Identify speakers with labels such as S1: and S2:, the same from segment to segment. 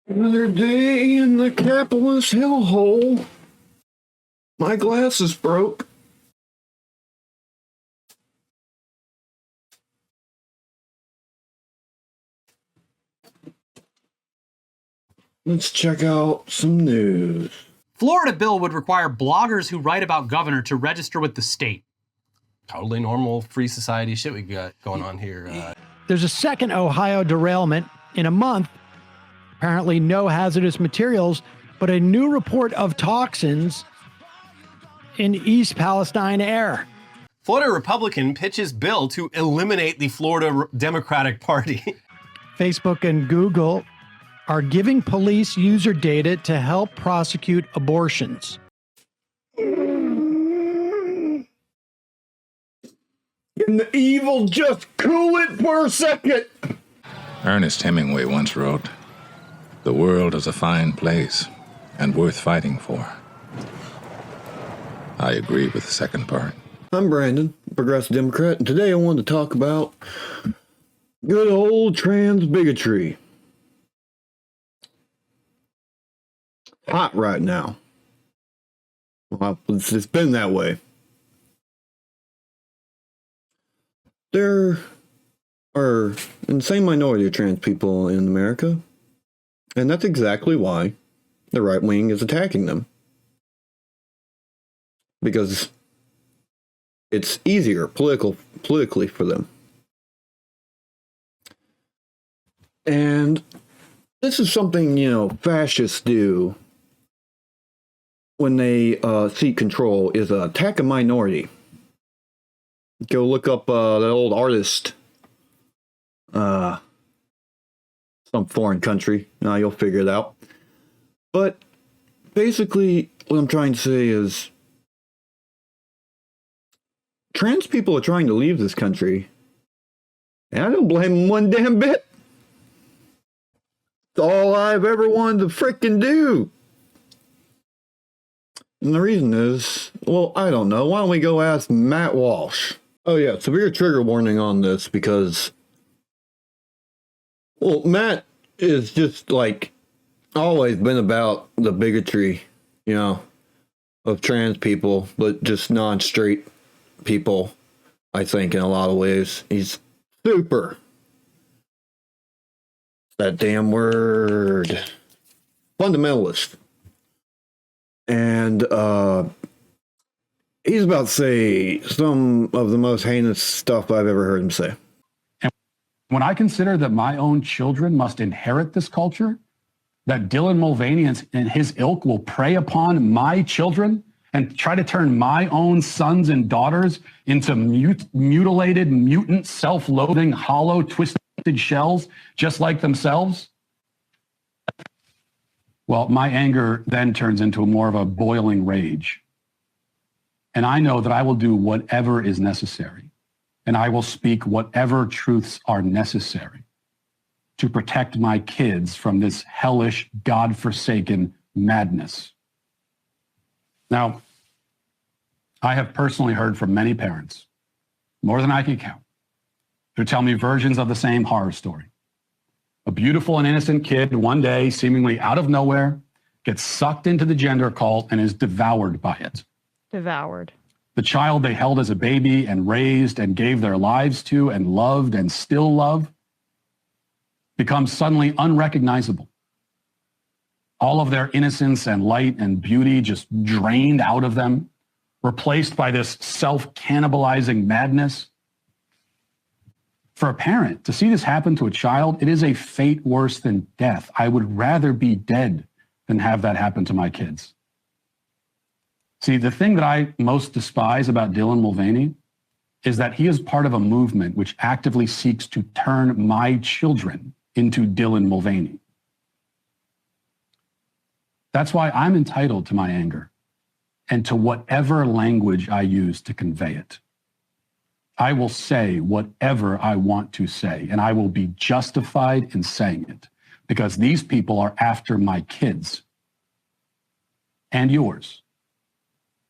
S1: Another day in the capitalist hellhole. My glasses broke. Let's check out some news.
S2: Florida bill would require bloggers who write about governor to register with the state.
S3: Totally normal free society shit we got going on here.
S4: There's a second Ohio derailment in a month. Apparently no hazardous materials, but a new report of toxins in East Palestine air.
S3: Florida Republican pitches bill to eliminate the Florida Democratic Party.
S4: Facebook and Google are giving police user data to help prosecute abortions.
S1: Can the evil just cool it for a second?
S5: Ernest Hemingway once wrote, "The world is a fine place and worth fighting for." I agree with the second part.
S1: I'm Brandon, Progressive Democrat, and today I wanted to talk about good old trans bigotry. Hot right now. Well, it's been that way. There are an insane minority of trans people in America, and that's exactly why the right wing is attacking them. Because it's easier politically for them. And this is something, fascists do when they seek control, is attack a minority. Go look up that old artist, some foreign country. Now you'll figure it out. But basically, what I'm trying to say is, trans people are trying to leave this country, and I don't blame them one damn bit. It's all I've ever wanted to frickin' do. And the reason is, well, I don't know. Why don't we go ask Matt Walsh? Oh yeah, severe trigger warning on this because, well, Matt is just always been about the bigotry, of trans people, but just non-straight people, I think, in a lot of ways. He's super. That damn word. Fundamentalist. And he's about to say some of the most heinous stuff I've ever heard him say.
S6: And when I consider that my own children must inherit this culture, that Dylan Mulvaney and his ilk will prey upon my children and try to turn my own sons and daughters into mutilated, mutant, self-loathing, hollow, twisted shells, just like themselves, well, my anger then turns into more of a boiling rage. And I know that I will do whatever is necessary, and I will speak whatever truths are necessary to protect my kids from this hellish, God-forsaken madness. Now, I have personally heard from many parents, more than I can count, who tell me versions of the same horror story. A beautiful and innocent kid, one day, seemingly out of nowhere, gets sucked into the gender cult and is devoured by it.
S7: Devoured.
S6: The child they held as a baby and raised and gave their lives to and loved and still love becomes suddenly unrecognizable. All of their innocence and light and beauty just drained out of them, replaced by this self-cannibalizing madness. For a parent, to see this happen to a child, it is a fate worse than death. I would rather be dead than have that happen to my kids. See, the thing that I most despise about Dylan Mulvaney is that he is part of a movement which actively seeks to turn my children into Dylan Mulvaney. That's why I'm entitled to my anger and to whatever language I use to convey it. I will say whatever I want to say, and I will be justified in saying it because these people are after my kids and yours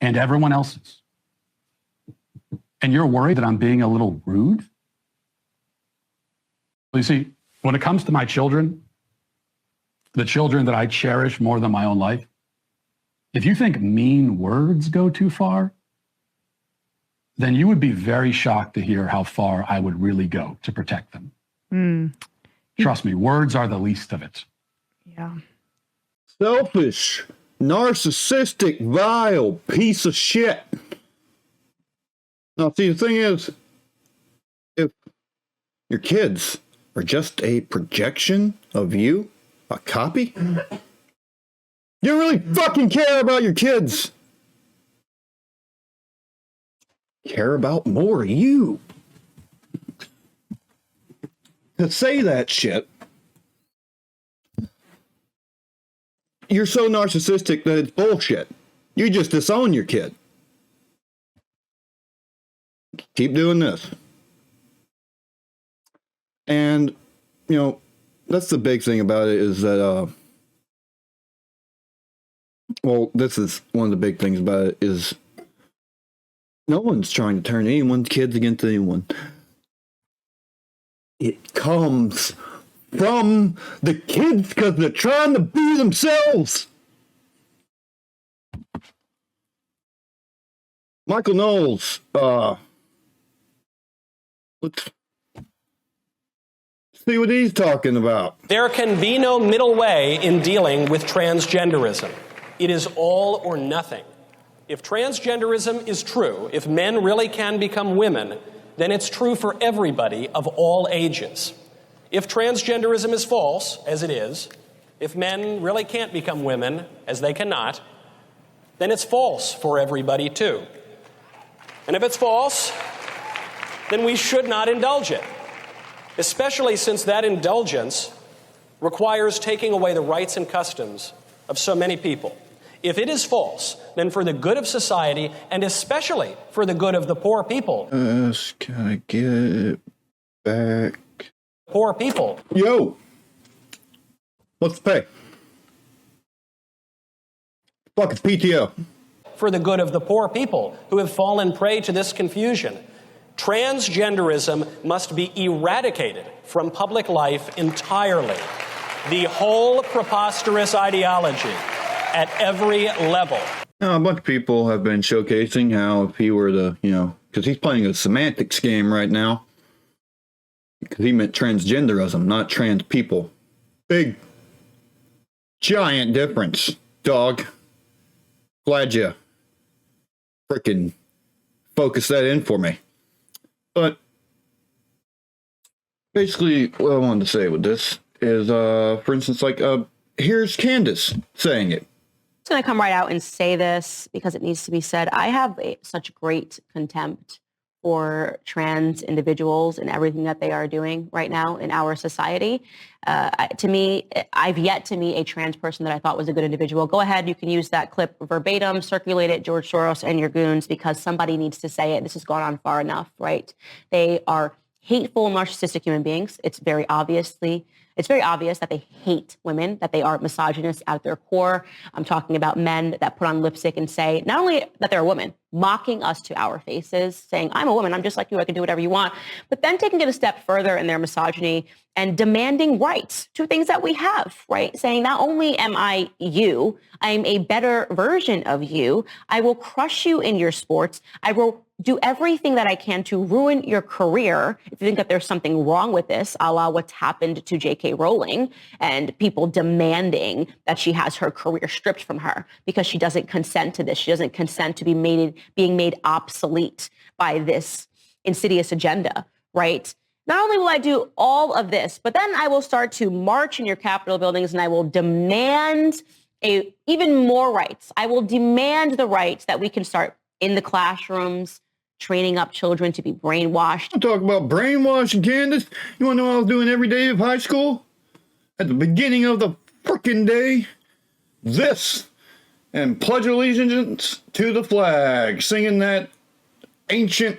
S6: and everyone else's. And you're worried that I'm being a little rude? Well, you see, when it comes to my children, the children that I cherish more than my own life, if you think mean words go too far, then you would be very shocked to hear how far I would really go to protect them. Trust me, words are the least of it.
S4: Yeah.
S1: Selfish, narcissistic, vile piece of shit. Now, see, the thing is, if your kids are just a projection of you, a copy, you don't really fucking care about your kids. Care about more you. To say that shit, you're so narcissistic that it's bullshit. You just disown your kid. Keep doing this. And, you know, that's the big thing about it is that, well, this is one of the big things about it is no one's trying to turn anyone's kids against anyone. It comes from the kids because they're trying to be themselves. Michael Knowles, let's see what he's talking about.
S7: There can be no middle way in dealing with transgenderism. It is all or nothing. If transgenderism is true, if men really can become women, then it's true for everybody of all ages. If transgenderism is false, as it is, if men really can't become women, as they cannot, then it's false for everybody too. And if it's false, then we should not indulge it, especially since that indulgence requires taking away the rights and customs of so many people. If it is false, then for the good of society, and especially for the good of the poor people.
S1: Can I get it back?
S7: Poor people.
S1: Yo! What's the pay? Fuck, it's PTO.
S7: For the good of the poor people who have fallen prey to this confusion. Transgenderism must be eradicated from public life entirely. The whole preposterous ideology at every level.
S1: Now, a bunch of people have been showcasing how if he were to, you know, because he's playing a semantics game right now. Because he meant transgenderism, not trans people. Big, giant difference, dog. Glad you frickin' focused that in for me. But basically, what I wanted to say with this is, for instance, like, here's Candace saying it.
S8: I'm going to come right out and say this because it needs to be said. I have such great contempt for trans individuals and everything that they are doing right now in our society. To me, I've yet to meet a trans person that I thought was a good individual. Go ahead, you can use that clip verbatim, circulate it, George Soros and your goons, because somebody needs to say it. This has gone on far enough, right? They are hateful, narcissistic human beings. It's very obvious that they hate women, that they are misogynists at their core. I'm talking about men that put on lipstick and say, not only that they're a woman, mocking us to our faces, saying, I'm a woman, I'm just like you, I can do whatever you want, but then taking it a step further in their misogyny and demanding rights to things that we have, right? Saying, not only am I you, I'm a better version of you. I will crush you in your sports. I will do everything that I can to ruin your career. If you think that there's something wrong with this, a la what's happened to J.K. Rowling and people demanding that she has her career stripped from her because she doesn't consent to this. She doesn't consent to being made obsolete by this insidious agenda, right? Not only will I do all of this, but then I will start to march in your Capitol buildings and I will demand even more rights. I will demand the rights that we can start in the classrooms, training up children to be brainwashed.
S1: I'm talking about brainwashing, Candace. You want to know what I was doing every day of high school? At the beginning of the frickin' day? This. And pledge allegiance to the flag. Singing that ancient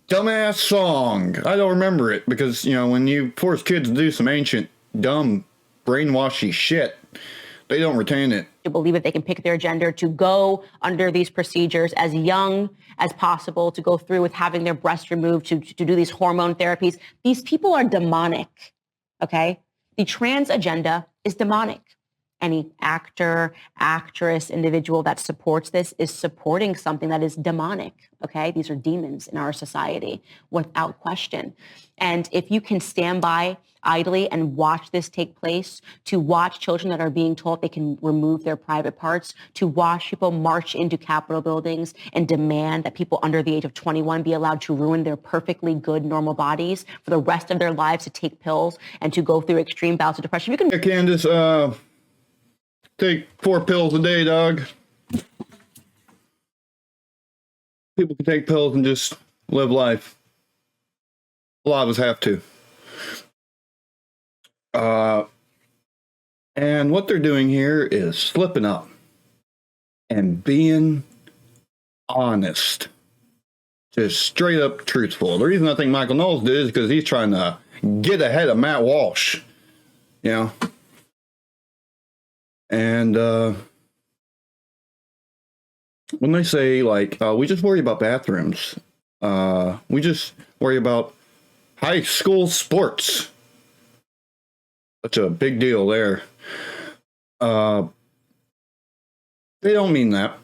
S1: dumbass song. I don't remember it because, you know, when you force kids to do some ancient, dumb, brainwashy shit, they don't retain it.
S8: to believe that they can pick their gender, to go under these procedures as young as possible, to go through with having their breast removed, to do these hormone therapies. These people are demonic, okay? The trans agenda is demonic. Any actor, actress, individual that supports this is supporting something that is demonic, okay? These are demons in our society, without question. And if you can stand by idly and watch this take place, to watch children that are being told they can remove their private parts, to watch people march into Capitol buildings and demand that people under the age of 21 be allowed to ruin their perfectly good, normal bodies for the rest of their lives, to take pills and to go through extreme bouts of depression. You can...
S1: Hey, Candace, take 4 pills a day, dog. People can take pills and just live life. A lot of us have to. And what they're doing here is slipping up and being honest. Just straight up truthful. The reason I think Michael Knowles did is because he's trying to get ahead of Matt Walsh. You know? And when they say, like, we just worry about bathrooms, we just worry about high school sports. Such a big deal there. They don't mean that.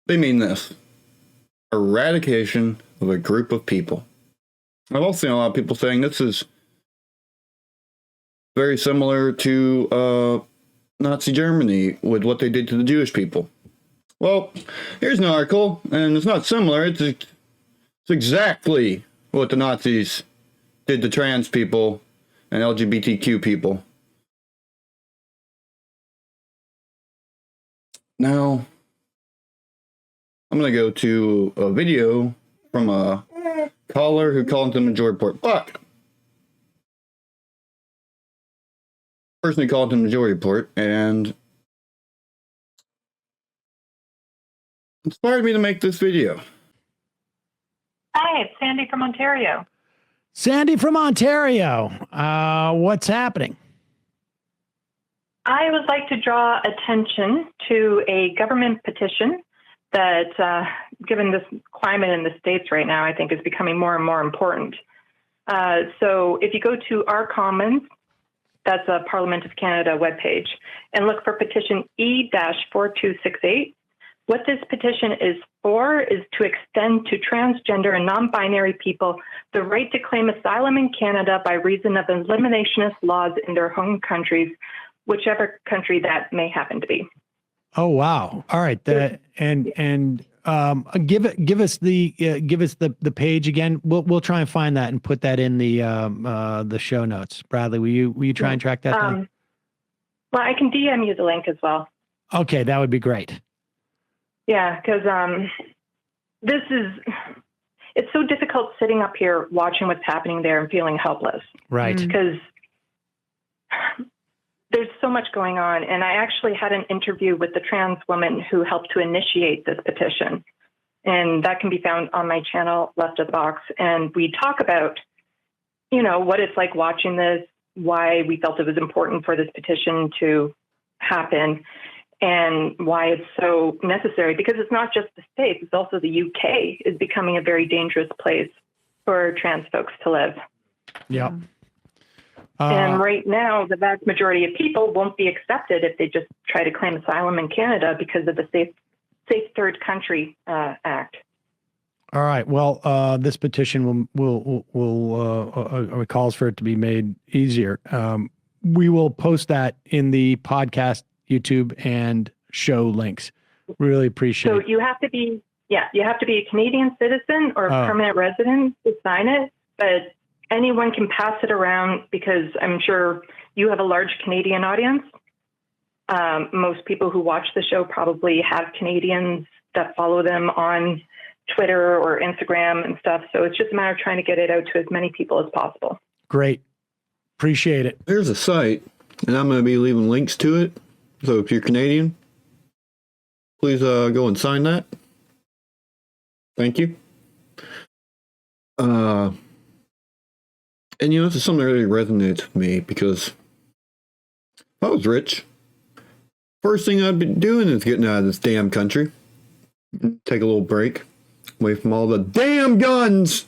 S1: They mean this. Eradication of a group of people. I've also seen a lot of people saying this is very similar to Nazi Germany with what they did to the Jewish people. Well, here's an article, and it's not similar. It's exactly what the Nazis did to trans people and LGBTQ people. Now, I'm going to go to a video from a caller who called into the Majority Report. But person who called into the Majority Report and inspired me to make this video.
S9: Hi, it's Sandy from Ontario.
S4: Sandy from Ontario. What's happening?
S9: I would like to draw attention to a government petition that, given this climate in the States right now, I think is becoming more and more important. So if you go to our Commons, that's a Parliament of Canada webpage, and look for petition E-4268, what this petition is for is to extend to transgender and non-binary people the right to claim asylum in Canada by reason of eliminationist laws in their home countries, whichever country that may happen to be.
S4: Oh wow! All right, give us the page again. We'll try and find that and put that in the show notes. Bradley, will you try and track that down?
S9: Well, I can DM you the link as well.
S4: Okay, that would be great.
S9: Yeah, because it's so difficult sitting up here watching what's happening there and feeling helpless.
S4: Right.
S9: Because there's so much going on. And I actually had an interview with the trans woman who helped to initiate this petition. And that can be found on my channel, Left of the Box. And we talk about, what it's like watching this, why we felt it was important for this petition to happen, and why it's so necessary, because it's not just the States, it's also the UK is becoming a very dangerous place for trans folks to live.
S4: Yeah.
S9: And right now, the vast majority of people won't be accepted if they just try to claim asylum in Canada because of the Safe Third Country Act.
S4: All right. Well, this petition will calls for it to be made easier. We will post that in the podcast, YouTube, and show links. Really appreciate it.
S9: So you have to be a Canadian citizen or a permanent resident to sign it, but anyone can pass it around because I'm sure you have a large Canadian audience. Most people who watch the show probably have Canadians that follow them on Twitter or Instagram and stuff. So it's just a matter of trying to get it out to as many people as possible.
S4: Great. Appreciate it.
S1: There's a site, and I'm going to be leaving links to it. So if you're Canadian, please go and sign that. Thank you. And this is something that really resonates with me because if I was rich, first thing I'd be doing is getting out of this damn country. Take a little break away from all the damn guns.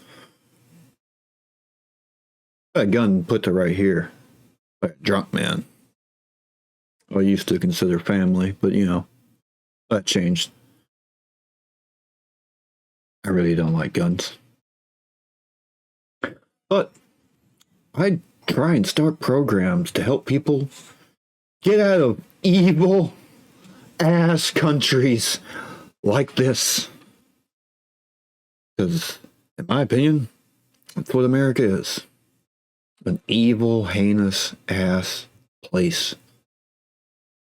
S1: That gun put to right here. Like a drunk man. I used to consider family, but you know, that changed. I really don't like guns. But I try and start programs to help people get out of evil ass countries like this. Because, in my opinion, that's what America is. An evil, heinous ass place.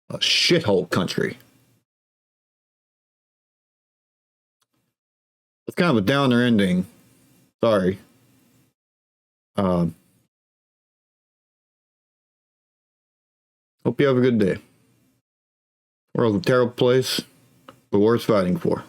S1: A shithole country. It's kind of a downer ending. Sorry. Hope you have a good day. World's a terrible place, but worth fighting for.